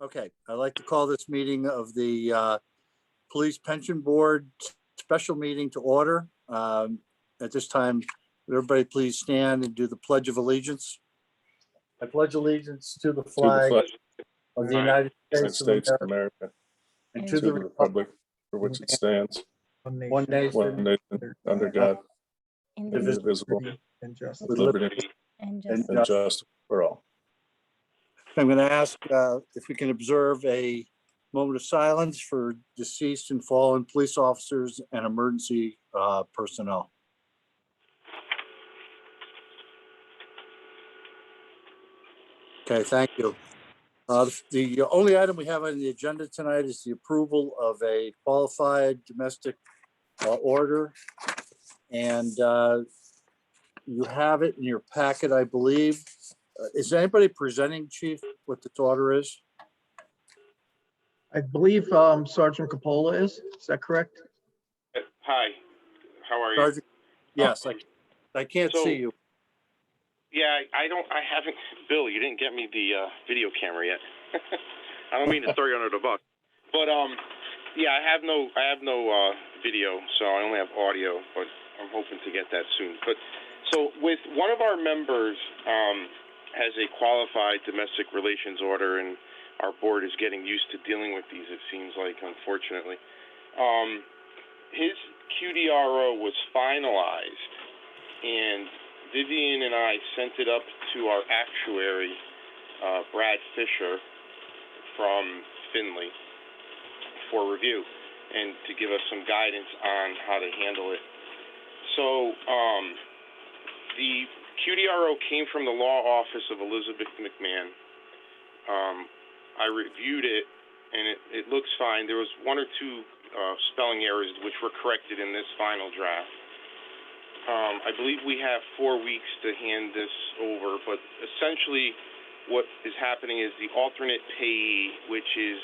Okay, I'd like to call this meeting of the Police Pension Board special meeting to order. At this time, would everybody please stand and do the Pledge of Allegiance. I pledge allegiance to the flag of the United States of America and to the republic for which it stands, one nation, one nation, under God, indivisible, Injustice. with with liberty And and and justice for all. I'm going to ask if we can observe a moment of silence for deceased and fallen police officers and emergency personnel. Okay, thank you. The only item we have on the agenda tonight is the approval of a qualified domestic order. And you have it in your packet, I believe. Is anybody presenting, Chief, what this order is? I believe Sergeant Capola is that correct? Hi, how are you? Sergeant? Yes, I can't So- see you. Yeah, I haven't, Bill, you didn't get me the video camera yet. I don't mean to throw you under the bus, but yeah, I have no video, so I only have audio, but I'm hoping to get that soon. But so with one of our members has a qualified domestic relations order, and our board is getting used to dealing with these, it seems like, unfortunately. His QDRO was finalized, and Vivian and I sent it up to our actuary, Brad Fisher from Finley, for review and to give us some guidance on how to handle it. So the QDRO came from the law office of Elizabeth McMahon. I reviewed it, and it looks fine. There was one or two spelling errors which were corrected in this final draft. I believe we have 4 weeks to hand this over, but essentially what is happening is the alternate payee, which is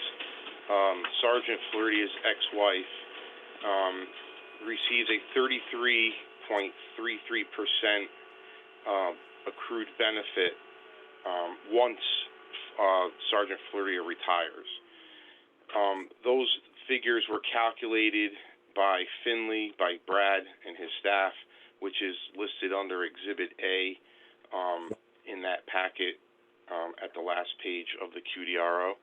Sergeant Floridia's ex-wife, receives a 33.33% accrued benefit once Sergeant Floridia retires. Those figures were calculated by Finley, by Brad and his staff, which is listed under Exhibit A in that packet at the last page of the QDRO.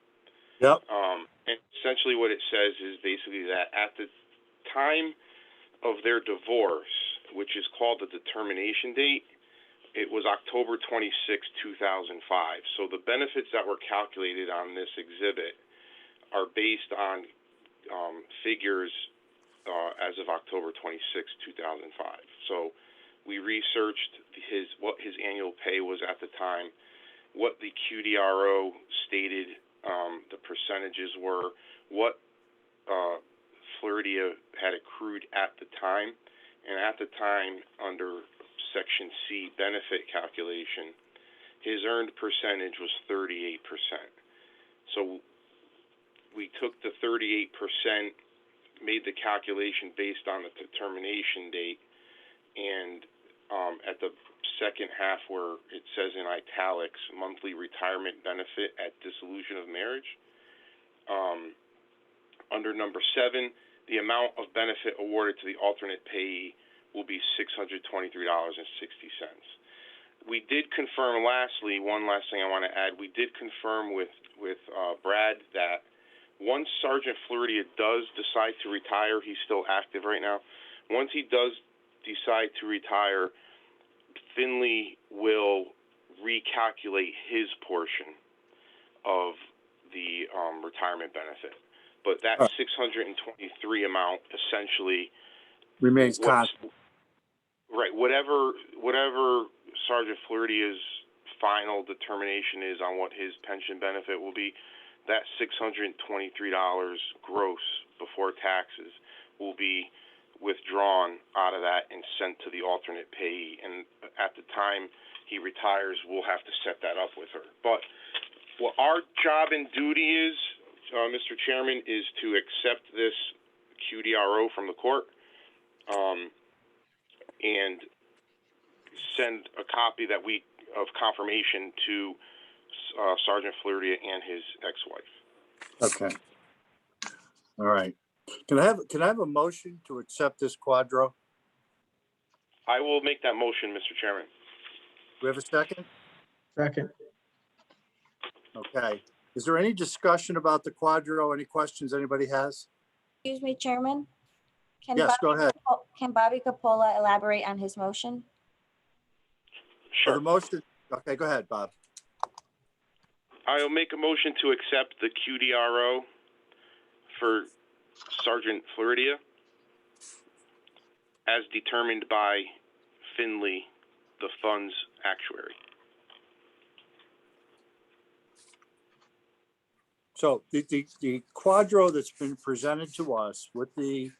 Yep. And essentially what it says is basically that at the time of their divorce, which is called the determination date, it was October 26, 2005. So the benefits that were calculated on this exhibit are based on figures as of October 26, 2005. So we researched what his annual pay was at the time, what the QDRO stated the percentages were, what Floridia had accrued at the time, and at the time under Section C benefit calculation, his earned percentage was 38%. So we took the 38%, made the calculation based on the determination date, and at the second half where it says in italics, monthly retirement benefit at dissolution of marriage, under number 7, the amount of benefit awarded to the alternate payee will be $623.60. We did confirm, lastly, one last thing I want to add, we did confirm with Brad that once Sergeant Floridia does decide to retire, he's still active right now. Once he does decide to retire, Finley will recalculate his portion of the retirement benefit. But that 623 amount essentially Remains constant. Right. Whatever Sergeant Floridia's final determination is on what his pension benefit will be, that $623 gross before taxes will be withdrawn out of that and sent to the alternate payee. And at the time he retires, we'll have to set that up with her. But what our job and duty is, Mr. Chairman, is to accept this QDRO from the court and send a copy of confirmation to Sergeant Fleuria and his ex-wife. Okay. All right. Can I have a motion to accept this quadro? I will make that motion, Mr. Chairman. Do we have a second? Second. Okay. Is there any discussion about the quadro? Any questions anybody has? Excuse me, Chairman? Can Yes, go Bobby ahead. Can Bobby Capola elaborate on his motion? For Sure. the motion, okay, go ahead, Bob. I will make a motion to accept the QDRO for Sergeant Floridia as determined by Finley, the fund's actuary. So the quadro that's been presented to us with the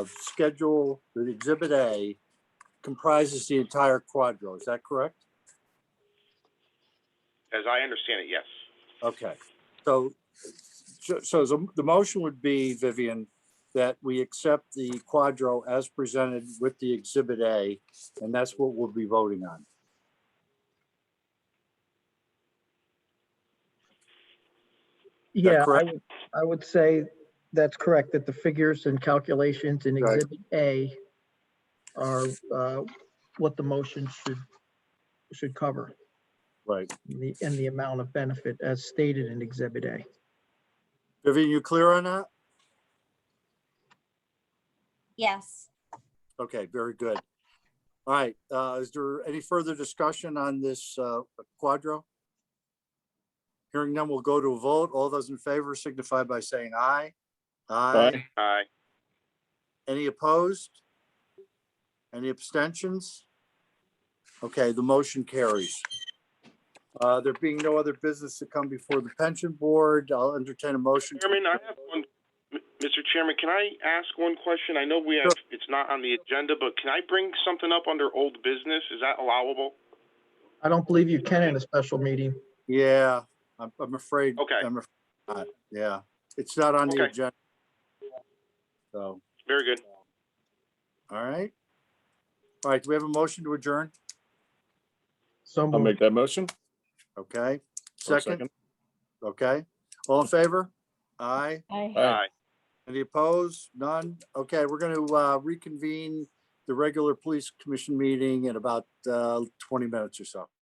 schedule, the Exhibit A, comprises the entire quadro. Is that correct? As I understand it, yes. Okay. So the motion would be, Vivian, that we accept the quadro as presented with the Exhibit A, and that's what we'll be voting on. Yeah, correct? I would say that's correct, that the figures and calculations in Right. Exhibit A are what the motion should cover, Right. and the amount of benefit as stated in Exhibit A. Vivian, you clear on that? Yes. Okay, very good. All right, is there any further discussion on this quadro? Hearing none, we'll go to a vote. All those in favor signify by saying aye. Aye. Aye. Any opposed? Any abstentions? Okay, the motion carries. There being no other business to come before the pension board, I'll entertain a motion. Chairman, I have one. Mr. Chairman, can I ask one question? I know we have, it's not on the agenda, but can I bring something up under old business? Is that allowable? I don't believe you can in a special meeting. Yeah, I'm afraid. Okay. I'm afraid not. Yeah, it's not on the Okay. agenda. So, Very good. all right. All right, do we have a motion to adjourn? So I'll moved. make that motion. Okay, Or second, okay. All in favor? Aye. Aye. Aye. Any opposed? None? Okay, we're going to reconvene the regular police commission meeting in about 20 minutes or so.